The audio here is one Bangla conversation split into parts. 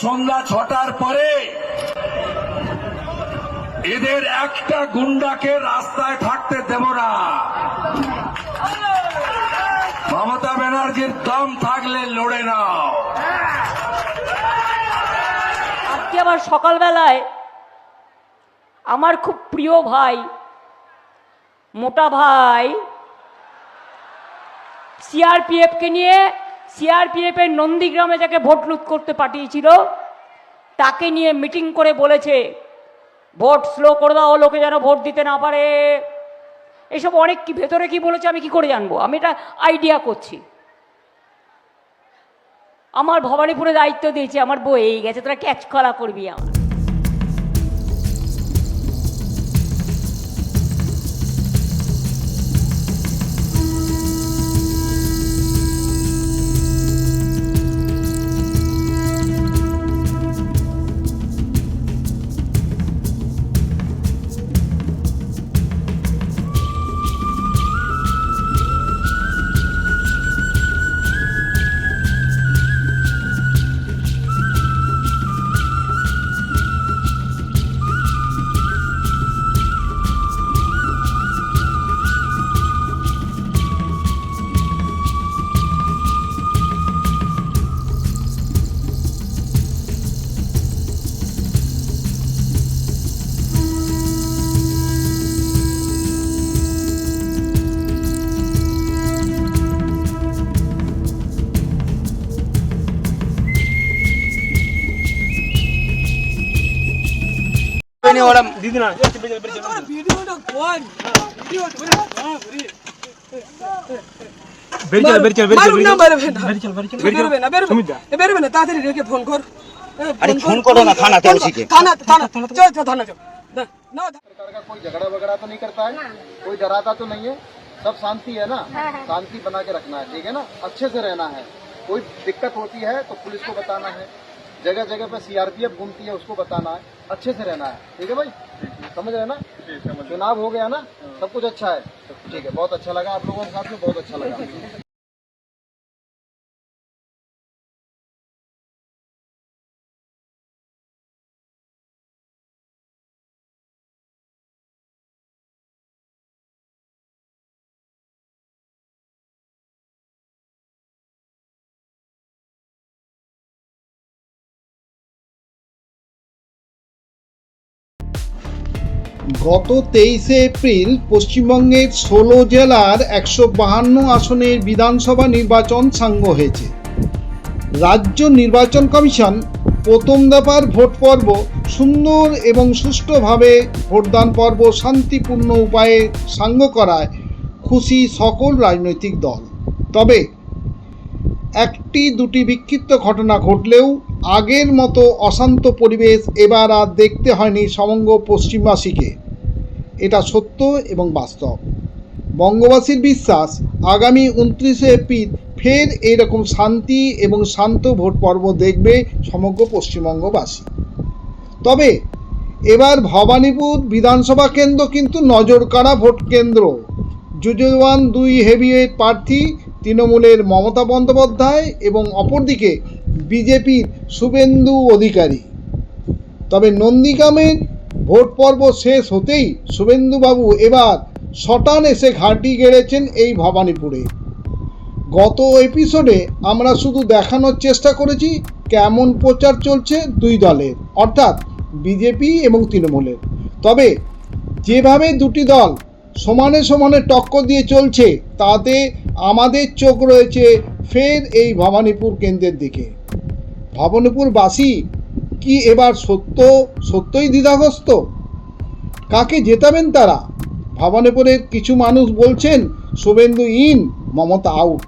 সন্ধ্যা 6টার পরে এদের একটা গুন্ডাকে রাস্তায় থাকতে দেব না। মমতা ব্যানার্জির দম থাকলে লড়ে নাও। আজকে আবার সকালবেলায় আমার খুব প্রিয় ভাই, মোটা ভাই, সিআরপিএফকে নিয়ে সিআরপিএফ এর নন্দীগ্রামে যাকে ভোট লুট করতে পাঠিয়েছিল তাকে নিয়ে মিটিং করে বলেছে ভোট স্লো করে দাও, লোকে যেন ভোট দিতে না পারে। এসব অনেক কি ভেতরে কি বলেছে আমি কি করে জানবো? আমি এটা আইডিয়া করছি। আমার ভবানীপুরে দায়িত্ব দিয়েছে, আমার বই এই গেছে, তোরা ক্যাচ করা করবি। আমার दीदी ना फोन कर। अरे फोन करो ना थाना क्या उसी के थाना थाना चल थाना चल ना। कोई झगड़ा वगड़ा तो नहीं करता है, कोई डराता तो नहीं है, सब शांति है ना। शांति बना के रखना है, ठीक है ना। अच्छे से रहना है। कोई दिक्कत होती है तो पुलिस को बताना है, जगह जगह पे सीआरपीएफ घूमती है उसको बताना है। अच्छे से रहना है, ठीक है भाई, समझ रहे ना। चुनाव हो गया ना, सब कुछ अच्छा है, ठीक है। बहुत अच्छा लगा आप लोगों के साथ में, बहुत अच्छा लगा। গত 23শে এপ্রিল পশ্চিমবঙ্গের 16 জেলার 152 আসনের বিধানসভা নির্বাচন সাঙ্গ হয়েছে। রাজ্য নির্বাচন কমিশন প্রথম দফার ভোট পর্ব সুন্দর এবং সুষ্ঠুভাবে ভোটদান পর্ব শান্তিপূর্ণ উপায়ে সাঙ্গ করায় খুশি সকল রাজনৈতিক দল। তবে একটি দুটি বিক্ষিপ্ত ঘটনা ঘটলেও আগের মতো অশান্ত পরিবেশ এবার আর দেখতে হয়নি সমগ্র পশ্চিমবাসীকে। এটা সত্য এবং বাস্তব। বঙ্গবাসীর বিশ্বাস আগামী 29শে এপ্রিল ফের এইরকম শান্তি এবং শান্ত ভোট পর্ব দেখবে সমগ্র পশ্চিমবঙ্গবাসী। তবে এবার ভবানীপুর বিধানসভা কেন্দ্র কিন্তু নজরকাড়া ভোট কেন্দ্র। যুযুবান 2 হেভিওয়েট প্রার্থী তৃণমূলের মমতা বন্দ্যোপাধ্যায় এবং অপরদিকে বিজেপির শুভেন্দু অধিকারী। তবে নন্দীগ্রামের ভোট পর্ব শেষ হতেই শুভেন্দুবাবু এবার শটান এসে ঘাঁটি গেড়েছেন এই ভবানীপুরে। গত এপিসোডে আমরা শুধু দেখানোর চেষ্টা করেছি কেমন প্রচার চলছে দুই দলের, অর্থাৎ বিজেপি এবং তৃণমূলের। তবে যেভাবে দুটি দল সমানে সমানে টক্কর দিয়ে চলছে তাতে আমাদের চোখ রয়েছে ফের এই ভবানীপুর কেন্দ্রের দিকে। ভবানীপুরবাসী কি এবার সত্যই দ্বিধাগ্রস্ত? কাকে জেতাবেন তারা? ভবানীপুরের কিছু মানুষ বলছেন শুভেন্দু ইন, মমতা আউট।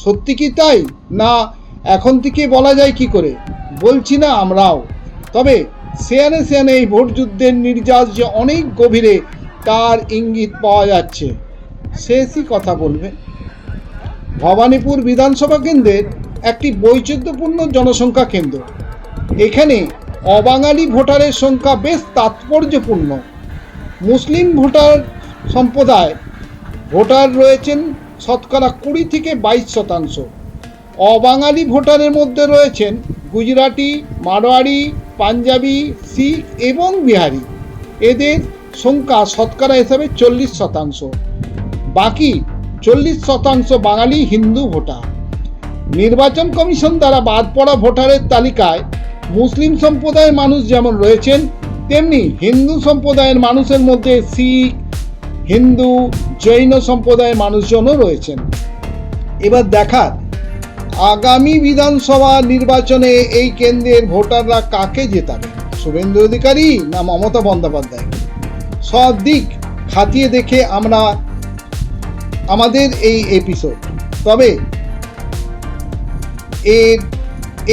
সত্যি কি তাই? না এখন থেকে বলা যায় কি করে? বলছি না আমরাও। তবে সেয়ানে সেয়ানে এই ভোট যুদ্ধের নির্যাস যে অনেক গভীরে তার ইঙ্গিত পাওয়া যাচ্ছে। শেষই কথা বলবে। ভবানীপুর বিধানসভা কেন্দ্রের একটি বৈচিত্র্যপূর্ণ জনসংখ্যা কেন্দ্র। এখানে অবাঙালি ভোটারের সংখ্যা বেশ তাৎপর্যপূর্ণ। মুসলিম সম্প্রদায় ভোটার রয়েছেন শতকরা 20 থেকে 22%। অবাঙালি ভোটারের মধ্যে রয়েছেন গুজরাটি, মারোয়াড়ি, পাঞ্জাবি, শিখ এবং বিহারি। এদের সংখ্যা শতকরা হিসাবে 40%। বাকি 40% বাঙালি হিন্দু ভোটার। নির্বাচন কমিশন দ্বারা বাদ পড়া ভোটারের তালিকায় মুসলিম সম্প্রদায়ের মানুষ যেমন রয়েছেন, তেমনি হিন্দু সম্প্রদায়ের মানুষের মধ্যে শিখ, হিন্দু, জৈন সম্প্রদায়ের মানুষজনও রয়েছেন। এবার দেখার আগামী বিধানসভা নির্বাচনে এই কেন্দ্রের ভোটাররা কাকে জেতাবে, শুভেন্দু অধিকারী না মমতা বন্দ্যোপাধ্যায়। সব দিক খাতিয়ে দেখে আমরা আমাদের এই এপিসোড। তবে এর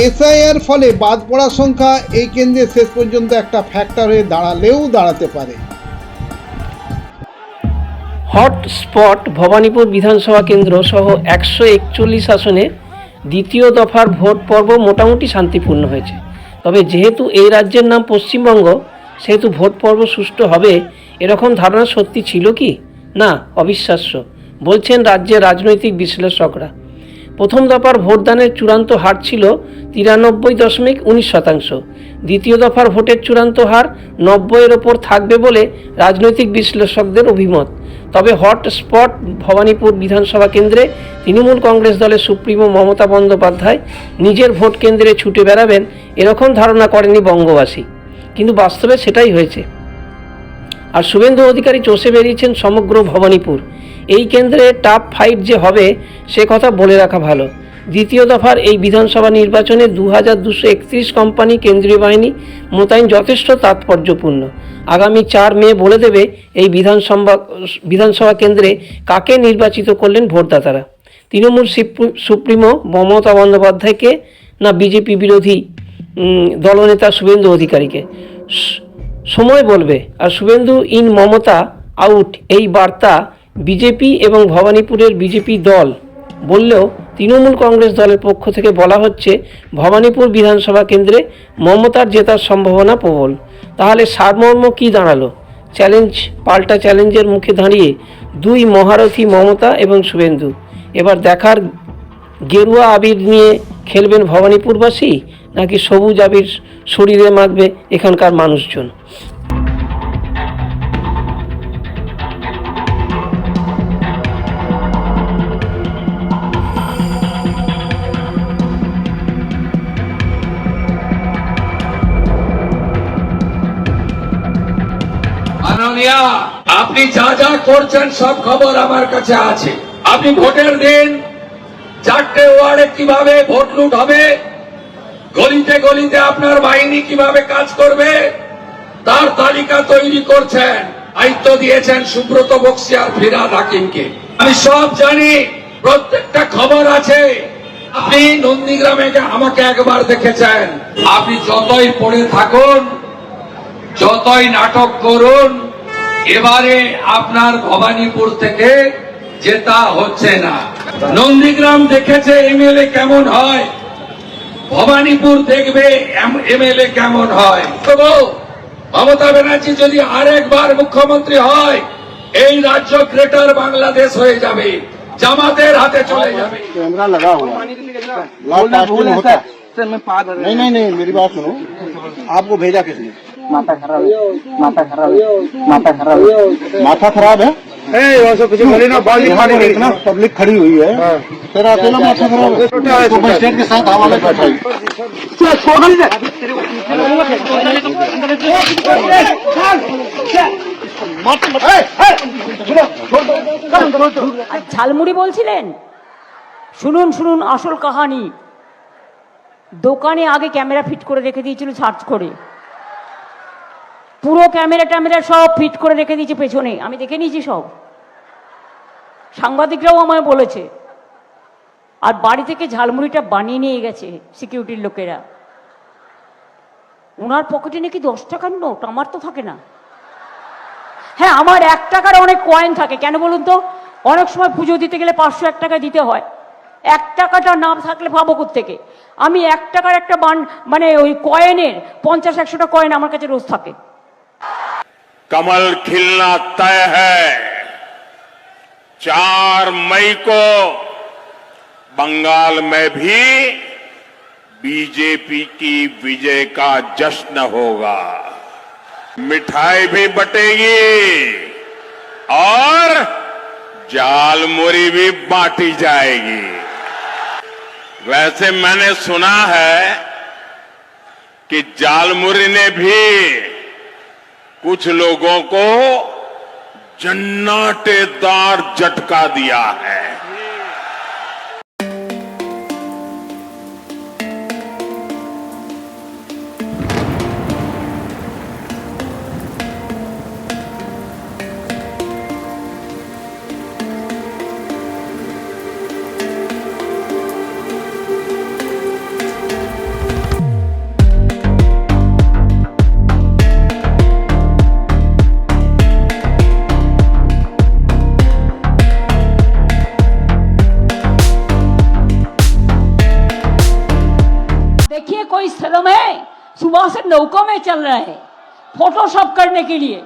এসআইআর ফলে বাদ পড়ার সংখ্যা এই কেন্দ্রে শেষ পর্যন্ত একটা ফ্যাক্টর হয়ে দাঁড়াতে পারে। হটস্পট ভবানীপুর বিধানসভা কেন্দ্র সহ 141 আসনে দ্বিতীয় দফার ভোট পর্ব মোটামুটি শান্তিপূর্ণ হয়েছে। তবে যেহেতু এই রাজ্যের নাম পশ্চিমবঙ্গ, সেহেতু ভোট পর্ব সুষ্ঠু হবে এরকম ধারণা সত্যি ছিল কি না অবিশ্বাস্য বলছেন রাজ্যের রাজনৈতিক বিশ্লেষকরা। প্রথম দফার ভোটদানের চূড়ান্ত হার ছিল 93.19%। দ্বিতীয় দফার ভোটের চূড়ান্ত হার 90-এর ওপর থাকবে বলে রাজনৈতিক বিশ্লেষকদের অভিমত। তবে হটস্পট ভবানীপুর বিধানসভা কেন্দ্রে তৃণমূল কংগ্রেস দলের সুপ্রিমো মমতা বন্দ্যোপাধ্যায় নিজের ভোট কেন্দ্রে ছুটে বেড়াবেন এরকম ধারণা করেনি বঙ্গবাসী, কিন্তু বাস্তবে সেটাই হয়েছে। আর শুভেন্দু অধিকারী চষে বেরিয়েছেন সমগ্র ভবানীপুর। এই কেন্দ্রে টাফ ফাইট যে হবে সে কথা বলে রাখা ভালো। দ্বিতীয় দফার এই বিধানসভা নির্বাচনে 2231 কোম্পানি কেন্দ্রীয় বাহিনী মোতায়েন যথেষ্ট তাৎপর্যপূর্ণ। আগামী 4 মে বলে দেবে এই বিধানসভা কেন্দ্রে কাকে নির্বাচিত করলেন ভোটদাতারা। তৃণমূল সুপ্রিমো মমতা বন্দ্যোপাধ্যায়কে না বিজেপি বিরোধী দলনেতা শুভেন্দু অধিকারীকে, সময় বলবে। আর শুভেন্দু ইন মমতা আউট এই বার্তা বিজেপি এবং ভবানীপুরের বিজেপি দল বললেও তৃণমূল কংগ্রেস দলের পক্ষ থেকে বলা হচ্ছে ভবানীপুর বিধানসভা কেন্দ্রে মমতার জেতার সম্ভাবনা প্রবল। তাহলে সারমর্ম কী দাঁড়ালো? পাল্টা চ্যালেঞ্জের মুখে দাঁড়িয়ে দুই মহারথী মমতা এবং শুভেন্দু। এবার দেখার গেরুয়া আবির নিয়ে খেলবেন ভবানীপুরবাসী নাকি সবুজ আবির শরীরে মাখবে এখানকার মানুষজন। মাননীয়া, আপনি যা যা করছেন সব খবর আমার কাছে আছে। আপনি ভোটের দিন 4টে ওয়ার্ডে কিভাবে ভোট লুট হবে, গলিতে গলিতে আপনার বাহিনী কিভাবে কাজ করবে তার তালিকা তৈরি করছেন। দায়িত্ব দিয়েছেন সুব্রত বক্সী আর ফিরহাদ হাকিমকে। আমি সব জানি, প্রত্যেকটা খবর আছে। আপনি নন্দীগ্রামে আমাকে একবার দেখেছেন। আপনি যতই পড়ে থাকুন, যতই নাটক করুন, এবারে আপনার ভবানীপুর থেকে জেতা হচ্ছে না। নন্দীগ্রাম দেখেছে এমএলএ কেমন হয়, ভবানীপুর দেখবে এমএলএ কেমন হয়। তবু মমতা ব্যানার্জি যদি আরেকবার মুখ্যমন্ত্রী হয়, এই রাজ্য গ্রেটার বাংলাদেশ হয়ে যাবে, জামাতের হাতে চলে যাবে। कैमरा लगा हुआ है। सर मैं पागल नहीं मेरी बात सुनो। आपको भेजा किसने? माथा खराब है, माथा खराब है, माथा खराब है, माथा खराब है। इतना पब्लिक खड़ी हुई है, तेरा अकेला माथा खराब है। तो मजिस्ट्रेट के साथ हवाले बैठाई। ঝালমুড়ি বলছিলেন, শুনুন শুনুন আসল কাহানি। দোকানে আগে ক্যামেরা ফিট করে রেখে দিয়েছিল সার্চ করে, পুরো ক্যামেরা সব ফিট করে রেখে দিয়েছে পেছনে, আমি দেখে নিয়েছি সব। সাংবাদিকরাও আমায় বলেছে। আর বাড়ি থেকে ঝালমুড়িটা বানিয়ে নিয়ে গেছে সিকিউরিটির লোকেরা। ওনার পকেটে নাকি 10 টাকার নোট, আমার তো থাকে না। হ্যাঁ, আমার 1 টাকার অনেক কয়েন থাকে। কেন বলুন তো? অনেক সময় পুজো দিতে গেলে 501 টাকা দিতে হয়। 1 টাকাটা না থাকলে ভাবো কোত্থেকে। আমি 1 টাকার একটা মানে ওই কয়েনের 50-100টা কয়েন আমার কাছে রোজ থাকে। कमल खिलना तय है। 4 मई को बंगाल में भी बीजेपी की विजय का जश्न होगा। मिठाई भी बटेगी और जालमुरी भी बांटी जाएगी। वैसे मैंने सुना है कि जालमुरी ने भी कुछ लोगों को जन्नाटेदार झटका दिया है। देखिए कोई स्थलों में सुबह से नौकों में चल रहे हैं फोटोशॉप करने के लिए।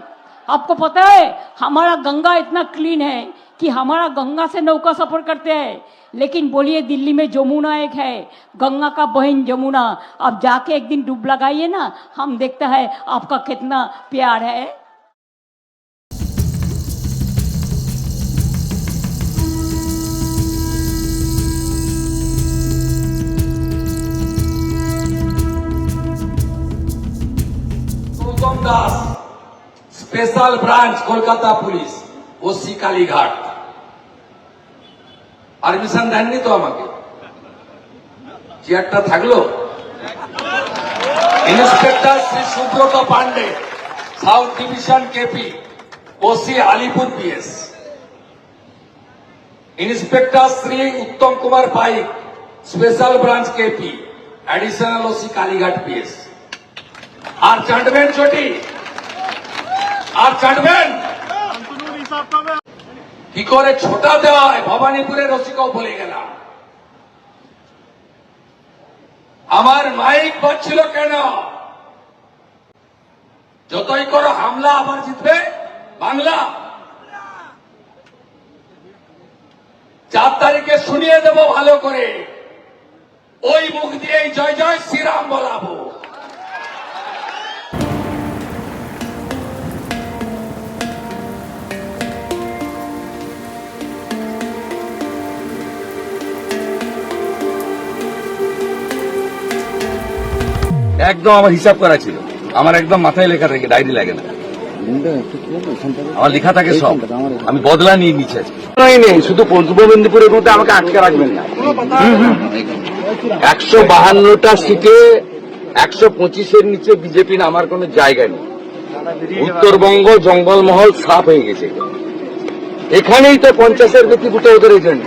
आपको पता है हमारा गंगा इतना क्लीन है कि हमारा गंगा से नौका सफर करते हैं, लेकिन बोलिए दिल्ली में जमुना एक है, गंगा का बहन जमुना, आप जाके एक दिन डूब लगाइए ना, हम देखता है आपका कितना प्यार है। Gautam Das special branch Kolkata police OC Kalighat permission দেননি তো আমাকে, চেয়ারটা থাকলো। Inspector Shri Subrata Pande south division KP OC Alipore PS, inspector Shri Uttam Kumar Paik special branch KP additional OC Kalighat PS. আর চাটবেন চটি, আর চাটবেন কি করে ছোটা দেওয়া হয় ভবানীপুরের রসিকাও বলে গেলাম। আমার মাইক বাজছিল কেন? যতই করো হামলা আবার জিতবে বাংলা। 4 তারিখে শুনিয়ে দেব ভালো করে, ওই মুখ দিয়ে জয় জয় শ্রীরাম বলাবো। একদম আমার হিসাব করা ছিল, আমার একদম মাথায় লেখা থাকে, ডায়েরি লাগে না, আমার লেখা থাকে সব। আমি বদলা নিয়ে নিচ্ছি আজকে নেই, শুধু পূর্ব মেদিনীপুরের মধ্যে আমাকে আটকে রাখবেন না। 152টা সিটে 125-এর নিচে বিজেপি আমার কোনো জায়গা নেই। উত্তরবঙ্গ জঙ্গলমহল সাফ হয়ে গেছে, এখানেই তো 50-এর বেশি বুটে ওদের এজেন্ট।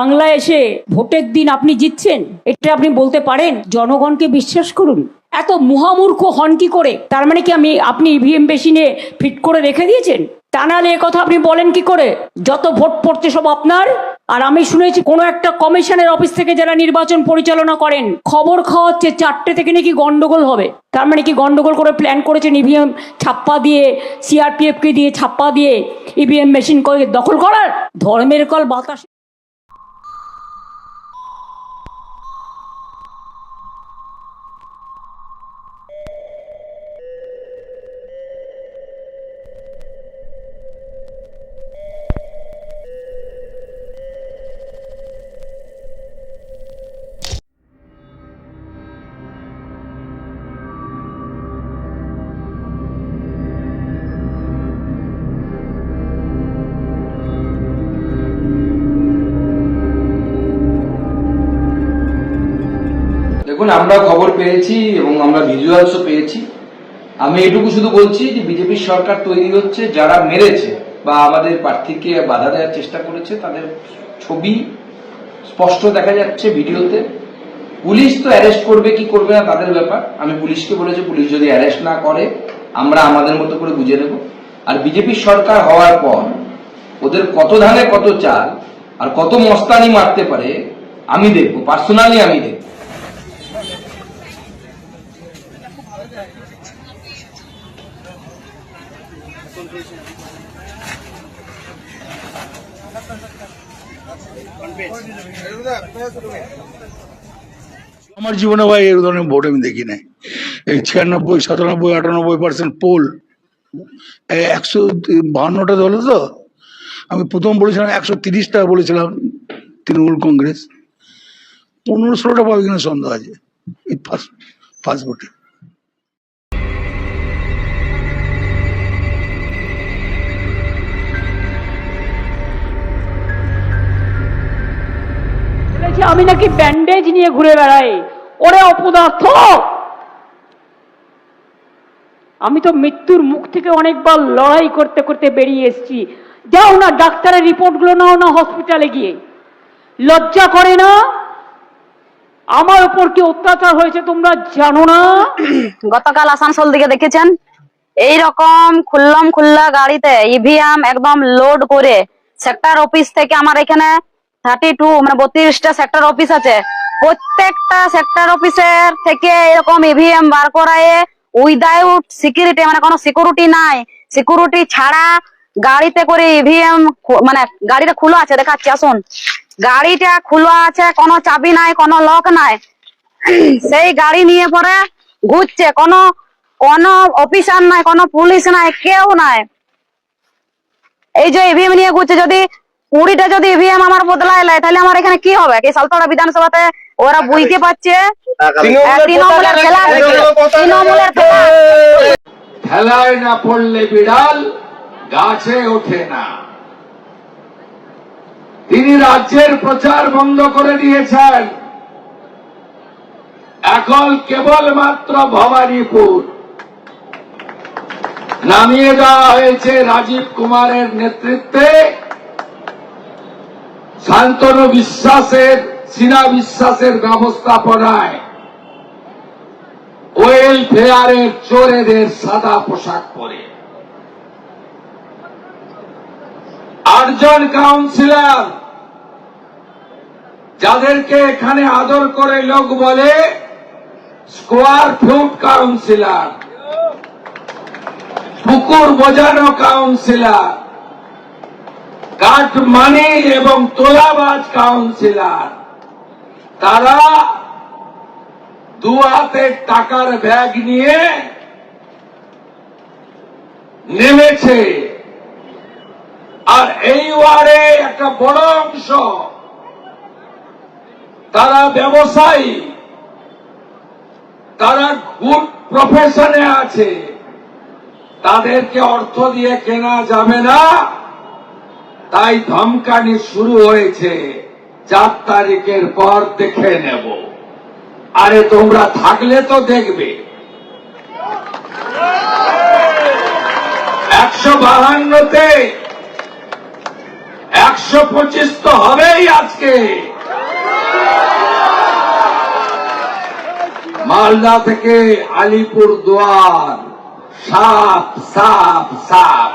বাংলায় এসে ভোটের দিন আপনি জিতছেন, এটা আপনি বলতে পারেন? জনগণকে বিশ্বাস করুন। এত মহামূর্খ হন কি করে? তার মানে কি আপনি ইভিএম মেশিনে ফিট করে রেখে দিয়েছেন? তা নাহলে এ কথা আপনি বলেন কি করে? যত ভোট পড়ছে সব আপনার। আর আমি শুনেছি কোনো একটা কমিশনের অফিস থেকে যারা নির্বাচন পরিচালনা করেন খবর খাওয়াচ্ছে 4টে থেকে নাকি গন্ডগোল হবে। তার মানে কি গন্ডগোল করে প্ল্যান করেছেন ইভিএম ছাপ্পা দিয়ে, সিআরপিএফকে দিয়ে ছাপ্পা দিয়ে ইভিএম মেশিন করে দখল করার? ধর্মের কল বাতাস। দেখুন, আমরা খবর পেয়েছি এবং আমরা ভিজুয়ালসও পেয়েছি। আমি এটুকু শুধু বলছি যে বিজেপির সরকার তৈরি হচ্ছে, যারা মেরেছে বা আমাদের প্রার্থীকে বাধা দেওয়ার চেষ্টা করেছে তাদের ছবি স্পষ্ট দেখা যাচ্ছে ভিডিওতে। পুলিশ তো অ্যারেস্ট করবে কি করবে না তাদের ব্যাপার। আমি পুলিশকে বলেছি, পুলিশ যদি অ্যারেস্ট না করে আমরা আমাদের মতো করে বুঝে নেব। আর বিজেপির সরকার হওয়ার পর ওদের কত ধানে কত চাল আর কত মস্তানি মারতে পারে আমি দেখবো, পার্সোনালি আমি দেখবো। আমার জীবনে ভাই এই ধরনের ভোট আমি দেখি নাই। এই 96, 97, 98% পোল 152টা দল তো, আমি প্রথম বলেছিলাম 130টা বলেছিলাম তৃণমূল কংগ্রেস, 15-16টা পাবে কিনা সন্দেহ আছে এই ফার্স্ট ভোটে। বলেছে আমি নাকি ব্যান্ডেজ নিয়ে ঘুরে বেড়াই। ওরে অপদার্থ, আমি তো মৃত্যুর মুখ থেকে অনেকবার লড়াই করতে করতে বেরিয়ে এসেছি। যাও না ডাক্তারের রিপোর্টগুলো নাও না হসপিটালে গিয়ে। লজ্জা করে না? আমার উপর কি অত্যাচার হয়েছে তোমরা জানো না? গতকাল আসানসোল দিকে দেখেছেন, এইরকম খুল্লা গাড়িতে ইভিএম একদম লোড করে সেক্টর অফিস থেকে, আমার এখানে 32 মানে 32টা সেক্টর অফিস আছে, প্রত্যেকটা সেক্টর অফিসের থেকে এরকম ইভিএম বার করায় উইদাউট সিকিউরিটি, মানে কোনো সিকিউরিটি নাই, সিকিউরিটি ছাড়া গাড়িতে করে ইভিএম, মানে গাড়িটা খোলা আছে, দেখাচ্ছি আসুন, গাড়িটা খোলা আছে, কোনো চাবি নাই, কোনো লক নাই, সেই গাড়ি নিয়ে পরে ঘুরছে, কোনো অফিসার নাই, কোনো পুলিশ নাই, কেউ নাই। এই যে ইভিএম নিয়ে ঘুরছে, যদি 20টা যদি ইভিএম আমার বদলায় লাই, তাহলে আমার এখানে কি হবে? এই সালতোড়া বিধানসভাতে ওরা বুঝতে পারছে তৃণমূলের খেলা, তৃণমূলের খেলা। খেলায় না পড়লে বিড়াল গাছে ওঠে না। তিনি রাজ্যের প্রচার বন্ধ করে দিয়েছেন, এখন কেবলমাত্র ভবানীপুর নামিয়ে দেওয়া হয়েছে রাজীব কুমারের নেতৃত্বে। শান্তনু বিশ্বাসের, সিনা বিশ্বাসের ব্যবস্থাপনায় ওয়েলফেয়ারের চোরেদের সাদা পোশাক পরে 8 জন কাউন্সিলর, যাদেরকে এখানে আদর করে লোক বলে স্কোয়ার ফুট কাউন্সিলর, পুকুর বোঝানো কাউন্সিলর, কাটমানি এবং তোলাবাজ কাউন্সিলর, তারা 2 হাতে টাকার ব্যাগ নিয়ে নেমেছে। আর এই ওয়ার্ডে একটা বড় অংশ তারা ব্যবসায়ী, তারা গুড প্রফেশনে আছে, তাদেরকে অর্থ দিয়ে কেনা যাবে না, তাই ধমকানি শুরু হয়েছে। 4 তারিখের পর দেখে নেব। আরে তোমরা থাকলে তো দেখবে। 152তে 125 তো হবেই আজকে। মালদা থেকে আলিপুর দুয়ার সাপ সাপ সাপ,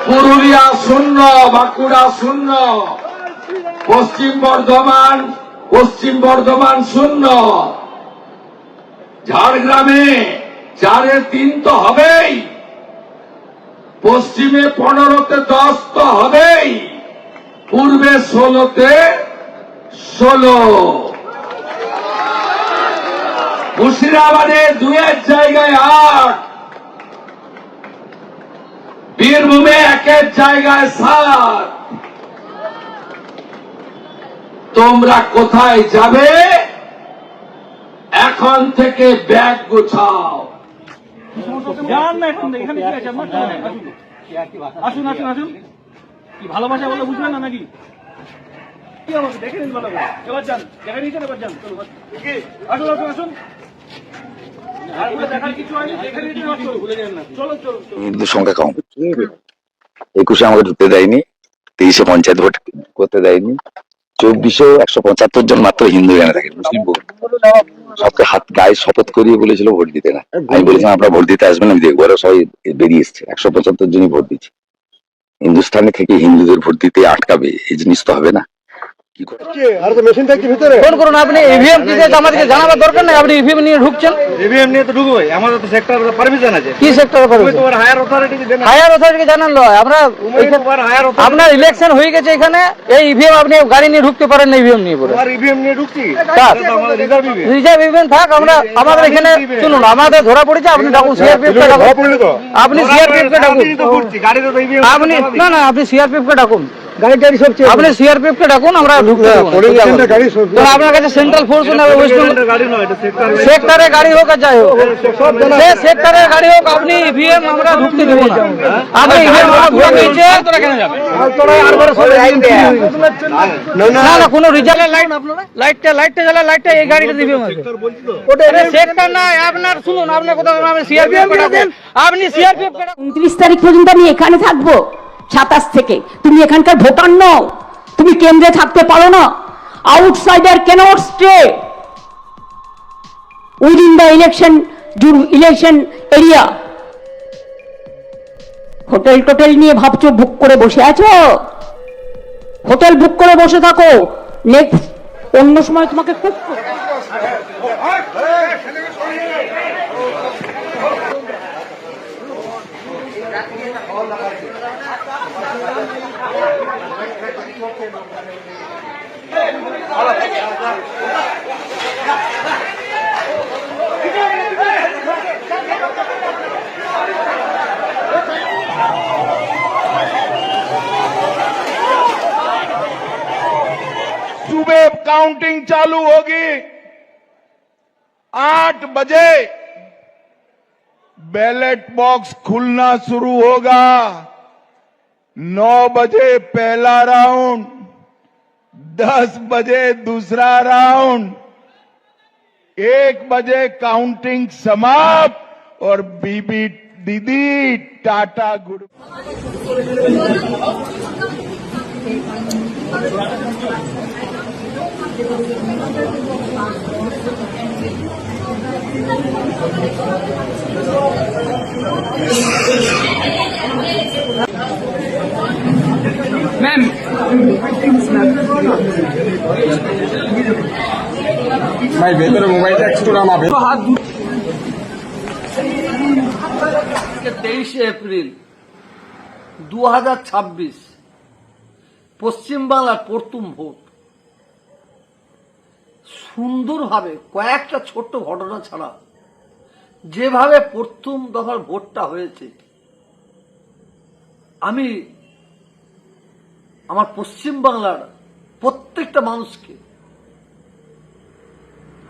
পুরুলিয়া শূন্য, বাঁকুড়া শূন্য, পশ্চিম বর্ধমান শূন্য, ঝাড়গ্রামে 4-এ 3 তো হবেই, পশ্চিমে 15-তে 10 তো হবেই, পূর্বে 16-তে 16, মুর্শিদাবাদে 2-এর জায়গায় 8, বীরভূমে 1-এর জায়গায় 7। তোমরা কোথায় যাবে? এখন থেকে ব্যাগ গোছাও। আসুন আসুন আসুন, কি ভালোবাসা বলে বুঝবেন না নাকি? কি অবস্থা দেখে নিন ভালো করে। এবার যান, দেখে নিয়েছেন, এবার যান, চলো আসুন আসুন আসুন। হিন্দুর সংখ্যা কম, 21-এ আমাকে ঢুকতে দেয়নি, 23-এ পঞ্চায়েত ভোট করতে দেয়নি, 24-এও 175 জন মাত্র হিন্দু এখানে থাকে, মুসলিম বহু। সবকে হাত গায়ে শপথ করিয়ে বলেছিল ভোট দিতে না। আমি বলেছিলাম আপনারা ভোট দিতে আসবেন, আমি দেখবো। সবাই বেরিয়ে এসছে, 175 জনই ভোট দিচ্ছে। হিন্দুস্তানে থেকে হিন্দুদের ভোট দিতে আটকাবে, এই জিনিস তো হবে না। কি করে আর তো মেশিন থাকছে ভিতরে ফোন করুন আপনি ইভিএম কি আমাদেরকে জানাবার দরকার নাই, আপনি ইভিএম নিয়ে ঢুকছেন। ইভিএম নিয়ে তো ঢুকবো, আমাদের তো সেক্টর পারমিশন আছে। কি সেক্টর পারমিশন? তোমার হায়ার অথরিটিকে দেন, হায়ার অথরিটিকে জানান লয়। আমরা হায়ার আপনার ইলেকশন হয়ে গেছে এখানে, এই ইভিএম আপনি গাড়ি নিয়ে ঢুকতে পারেন না, ইভিএম নিয়ে পড়ে। আর ইভিএম নিয়ে ঢুকছি, স্যার, আমাদের রিজার্ভ ইভিএম। রিজার্ভ ইভিএম থাক, আমরা আমাদের এখানে শুনুন, আমাদের ধরা পড়েছে, আপনি ডাকুন সিআরপিএফ কে ডাকুন, আপনি সিআরপিএফ কে ডাকুন, আপনি না না আপনি সিআরপিএফ কে ডাকুন, আপনি সিআরপিএফ কে ডাকুন, আমরা ঢুকতে দেব না। আপনার কাছে সেন্ট্রাল ফোর্স না ওয়েস্ট সেক্টরে গাড়ি হোক আর যাই হোক, সে সেক্টরে গাড়ি হোক, আপনি ইভিএম আমরা ঢুকতে দেব না। আপনি ইভিএম ভোট দিয়েছে না না কোনো রিজাল্ট লাইটটা জ্বালা, লাইটটা এই গাড়িটা দিবে ওটা সেক্টর না আপনার। শুনুন, আপনার কথা আপনি সিআরপিএফ কে ডাকুন, আপনি সিআরপিএফ কে ডাকুন। 29 তারিখ পর্যন্ত আমি এখানে থাকবো, 27 থেকে। তুমি এখানকার ভোটার নও, তুমি কেন্দ্রে থাকতে পারো না। Outsider can't stay within the election area. Hotel নিয়ে ভাবছো বুক করে বসে আছো, হোটেল বুক করে বসে থাকো, নেক্সট অন্য সময় তোমাকে খুব सुबह काउंटिंग चालू होगी, 8 बजे बैलेट बॉक्स खुलना शुरू होगा, 9 बजे पहला राउंड, 10 बजे दूसरा राउंड, 1 बजे काउंटिंग समाप्त और बीबी दीदी टाटा गुड। मैम भाई बेहतर मोबाइल एक्स्ट्रा नाम आप 23 এপ্রিল 2026 পশ্চিমবাংলার প্রথম ভোট। সুন্দরভাবে কয়েকটা ছোট্ট ঘটনা ছাড়া যেভাবে প্রথম দফার ভোটটা হয়েছে, আমি আমার পশ্চিমবাংলার প্রত্যেকটা মানুষকে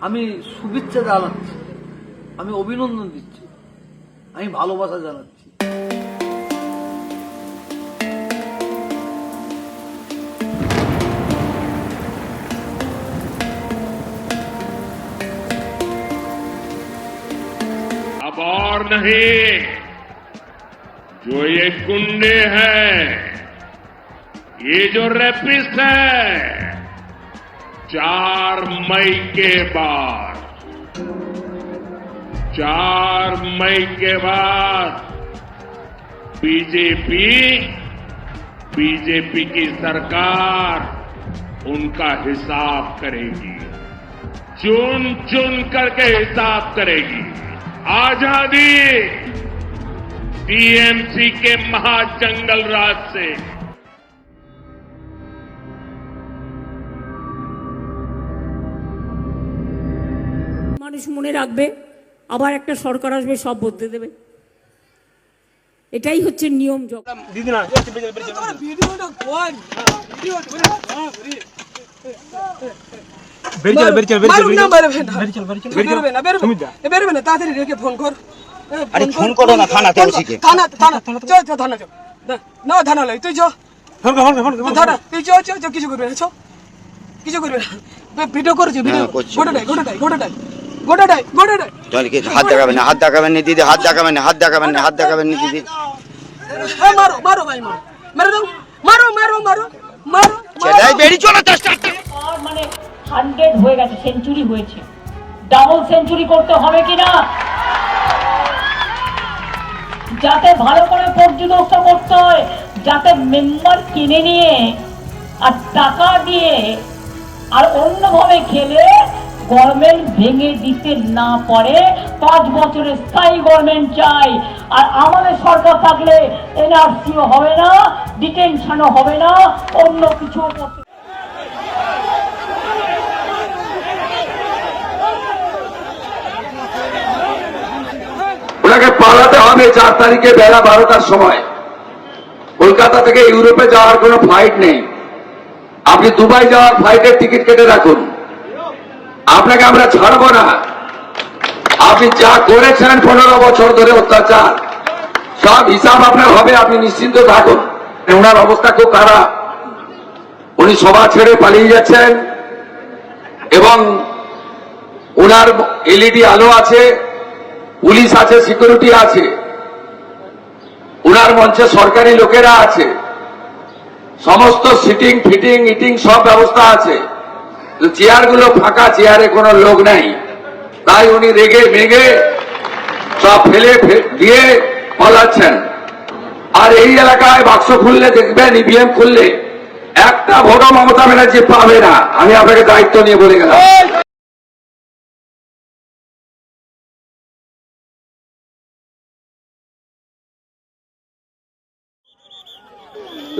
আমি শুভেচ্ছা জানাচ্ছি, আমি অভিনন্দন দিচ্ছি, আমি ভালোবাসা জানাচ্ছি। अब और नहीं, जो ये गुंडे हैं, ये जो रेपिस्ट है, 4 मई के बाद 4 मई के बाद बीजेपी की सरकार उनका हिसाब करेगी, चुन चुन करके हिसाब करेगी। आजादी टीएमसी के महाजंगल राज से মানুষ মনে রাখবে, আবার একটা সরকার আসবে, সব বদলে দেবে। এটাই হচ্ছে নিয়ম। দিদি না তাড়াতাড়ি রেখে ফোন কর। আরে ফোন করো না থানাতে, ওসিকে থানা না থানা লাই, তুই থানা তুই কিছু করবে না, কিছু করবে না। ভিডিও করছো, ভিডিও গোটাটাই হাত দেখাবেন না, হাত দেখাবেন না দিদি, হাত দেখাবেন না, হাত দেখাবেন না, হাত দেখাবেন না দিদি। মারো ভাই, মারো বেরিয়ে চলো। মানে 100 হয়ে গেছে, সেঞ্চুরি হয়েছে, ডাবল সেঞ্চুরি করতে হবে কিনা, যাতে ভালো করে পর্যদস্ত করতে হয়, যাতে মেম্বার কিনে নিয়ে আর টাকা দিয়ে আর অন্যভাবে খেলে গভর্নমেন্ট ভেঙে দিতে না পারে। 5 বছরের স্থায়ী গভর্নমেন্ট চাই। আর আমাদের সরকার থাকলে এনআরসিও হবে না, ডিটেনশনও হবে না, অন্য কিছু করতে। ওনাকে পালাতে হবে 4 তারিখে বেলা 12টার সময়। কলকাতা থেকে ইউরোপে যাওয়ার কোনো ফ্লাইট নেই। আপনি দুবাই যাওয়ার ফ্লাইটের টিকিট কেটে রাখুন, আপনাকে আমরা ছাড়বো না। আপনি যা করেছেন 15 বছর ধরে অত্যাচার, সব হিসাব আপনার হবে, আপনি নিশ্চিন্ত থাকুন। ওনার অবস্থা খুব খারাপ, উনি সভা ছেড়ে পালিয়ে যাচ্ছেন এবং ওনার এলইডি আলো আছে, পুলিশ আছে, সিকিউরিটি আছে, ওনার মঞ্চে সরকারি লোকেরা আছে, সমস্ত সিটিং ফিটিং ইটিং সব ব্যবস্থা আছে। চেয়ারগুলো ফাঁকা, চেয়ারে কোনো লোক নাই, তাই উনি রেগে মেগে সব ফেলে দিয়ে পালাচ্ছেন। আর এই এলাকায় বাক্স খুললে দেখবেন, ইভিএম খুললে একটা ভোটও মমতা ব্যানার্জি পাবে না। আমি আপনাকে দায়িত্ব নিয়ে বলে গেলাম।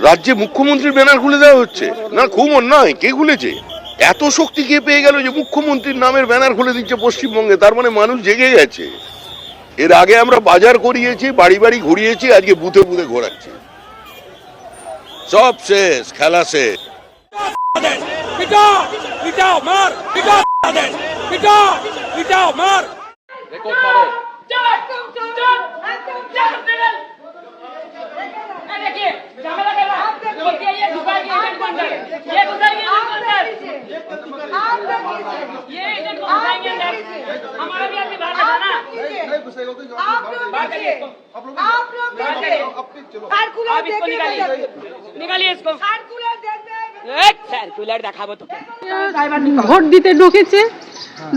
রাজ্যে মুখ্যমন্ত্রীর ব্যানার খুলে দেওয়া হচ্ছে না, খুব অন্যায়। কে খুলেছে? এত শক্তি কে পেয়ে গেল যে মুখ্যমন্ত্রীর নামের ব্যানার খুলে দিচ্ছে পশ্চিমবঙ্গে? তার মানে মানুষ জেগে গেছে। এর আগে আমরা বাজার করিয়েছি, বাড়ি বাড়ি ঘুরিয়েছি, আজকে বুথে বুথে ঘোরাচ্ছি। সব শেষ, খেলা শেষ। ভোট দিতে ঢুকেছে,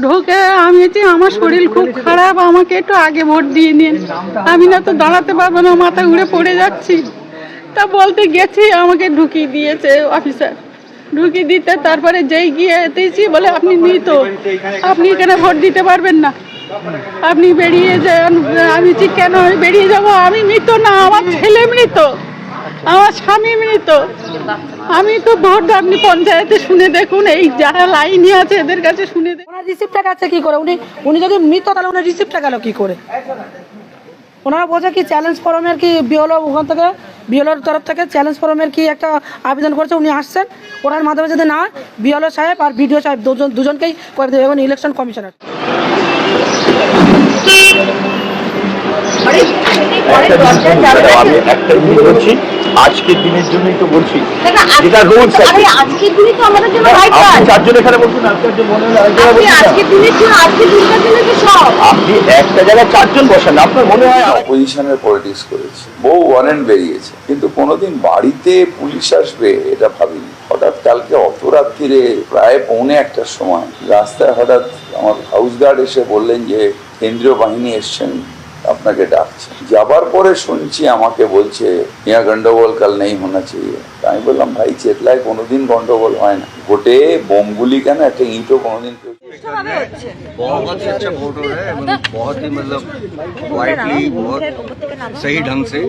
ঢোকে আমি আমার শরীর খুব খারাপ, আমাকে একটু আগে ভোট দিয়ে নিন, আমি না তো দাঁড়াতে পারবো না, মাথা ঘুরে পড়ে যাচ্ছি। তা বলতে গেছি, আমাকে ঢুকিয়ে দিয়েছে অফিসার, ঢুকিয়ে দিতে তারপরে যেই গিয়ে এতেছি বলে আপনি মৃত, আপনি এখানে ভোট দিতে পারবেন না, আপনি বেরিয়ে যান। আমি কেন বেরিয়ে যাব? আমি মৃত না, আমার ছেলে মৃত, আমার স্বামী মৃত। আমি তো ভোট, আপনি পঞ্চায়েতে শুনে দেখুন, এই যারা লাইনে আছে এদের কাছে শুনে দেখুন। ওনার রিসিপ্টটা গেছে কি করে? উনি যদি মৃত, তাহলে ওনার রিসিপ্টটা গেল কি করে? ওনারা বলছে কি চ্যালেঞ্জ ফরমের কি বিএলও, ওখান থেকে বিএলওর তরফ থেকে চ্যালেঞ্জ ফরমের কি একটা আবেদন করেছে, উনি আসছেন, ওনার মাধ্যমে যদি না, বিএলও সাহেব আর বিডিও সাহেব দুজনকেই করে দেবে, এবং ইলেকশন কমিশনার। আমি একটা জিনিস বলছি, আজকের দিনের জন্যই তো বলছি, যেটা রুলস আছে। আজকের দিনই তো আমাদের জন্য চারজন এখানে বলছেন, আপনি একটা জায়গায় 4 জন বসেন, আপনার মনে হয় অপোজিশনের পলিটিক্স করেছি, বহু ওয়ারেন্ট বেরিয়েছে, কিন্তু কোনোদিন বাড়িতে পুলিশ আসবে এটা ভাবিনি। হঠাৎ কালকে অত রাত্রিরে প্রায় 1:45-র সময় রাস্তায় হঠাৎ আমার হাউস গার্ড এসে বললেন যে কেন্দ্রীয় বাহিনী এসছেন, আপনাকে ডাকছে। যাবার পরে শুনছি আমাকে বলছে ইয়া গন্ডগোল কাল নেই হোনা চাইয়ে। আমি বললাম ভাই, চেতলায় কোনোদিন গন্ডগোল হয় না, ভোটে বোমগুলি কেন, একটা ইঁটও কোনোদিন কেউ। बहुत ही अच्छा वोट हो रहा है, बहुत ही मतलब क्वाइटली, बहुत सही ढंग से,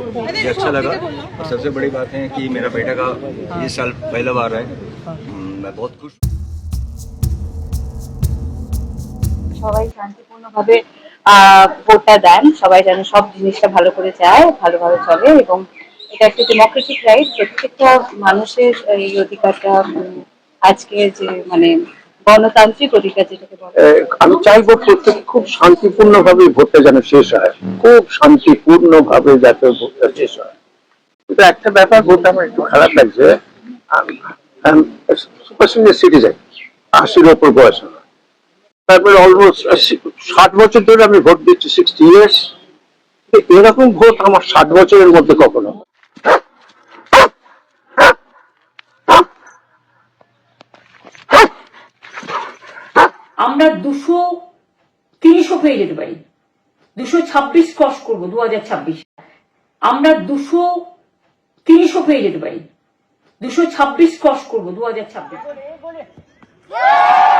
ये अच्छा लगा। और सबसे बड़ी बात है कि मेरा बेटा का इस साल पहला बार है, मैं बहुत खुश। সবাই শান্তিপূর্ণভাবে ভোটটা দেন, সবাই যেন সব জিনিসটা ভালো করে যায়, ভালোভাবে চলে, এবং এটা একটা ডেমোক্রেটিক রাইট, প্রত্যেকটা মানুষের এই অধিকারটা আজকে যে মানে গণতান্ত্রিক অধিকার যেটাকে বলে। আমি চাইবো প্রত্যেক খুব শান্তিপূর্ণ ভাবে ভোটটা যেন শেষ হয়, খুব শান্তিপূর্ণ ভাবে যাতে ভোটটা শেষ হয়। কিন্তু একটা ব্যাপার বলতে আমার একটু খারাপ লাগছে, সুপার সিনিয়র সিটিজেন, 80-র ওপর বয়স, তারপরে অলমোস্ট 60 বছর ধরে আমি ভোট দিচ্ছি, 60 ইয়ার্স। এরকম ভোট আমার 60 বছরের মধ্যে কখনো। আমরা 200-300 পেয়ে যেতে পারি, 226 ক্রস করবো 2026। আমরা 200-300 পেয়ে যেতে পারি, 226 ক্রস করবো 2026। না